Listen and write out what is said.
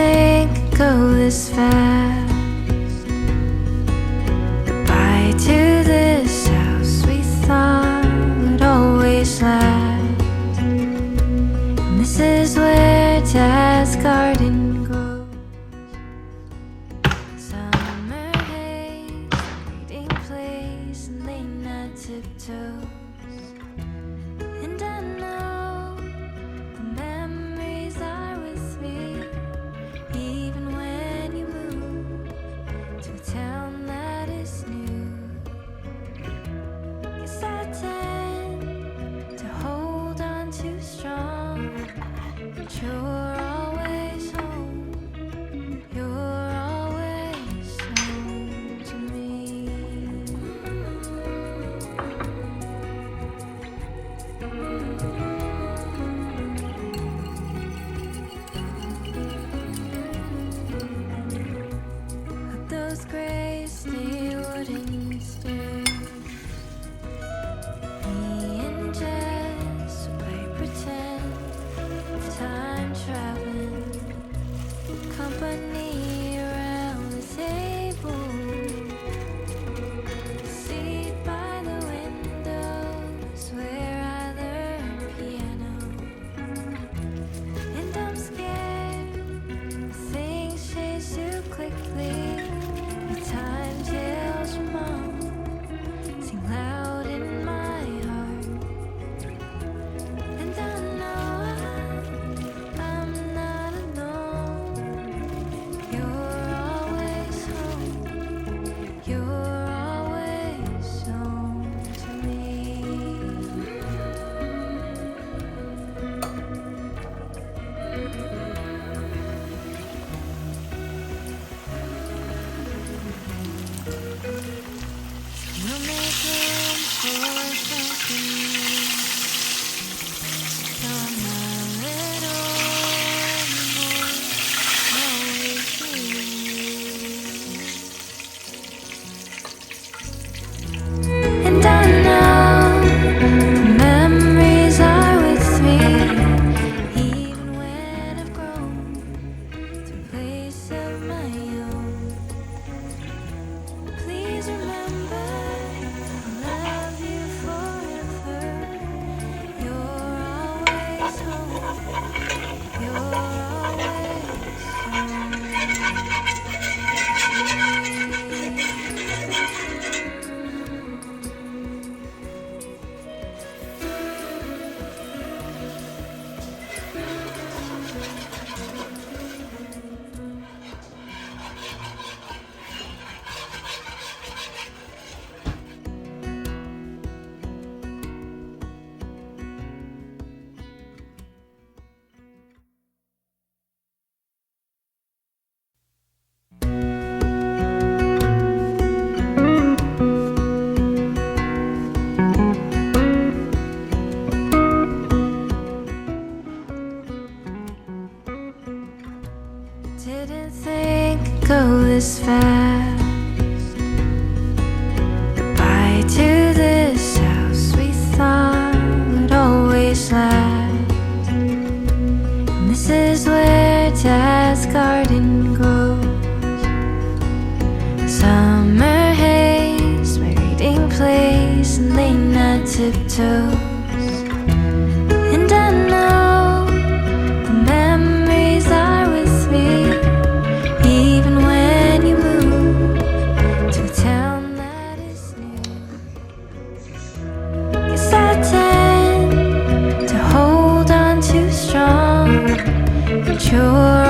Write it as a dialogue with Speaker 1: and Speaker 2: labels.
Speaker 1: think it'd go this fast. Goodbye to this house we thought would always last. And this is where Dad's garden grows. Summer haze, waiting place, and late night tiptoes. And I know the memories are with me, even when you move to a town that is new. Guess I tend to hold on too strong, but you're always home. You're always home to me. Up those gray stay wooden stairs, me and Jess play pretend, time traveling company around the table. Seat by the windows where I learned piano. And I'm scared things change too quickly. The time tells your mom, sing loud in my heart. And I know I'm not alone. You're always home. You're always home to me. We'll make room for something new. So I'm not little anymore. Always you. And I know the memories are with me, even when I've grown to a place of my own. Please remember, I love you forever. You're always home. You're always didn't think it'd go this fast. Goodbye to this house we thought would always last. And this is where Dad's garden grows. Summer haze, my reading place, and late night tiptoes. And I know the memories are with me, even when you move to a town that is new. Guess I tend to hold on too strong, but you're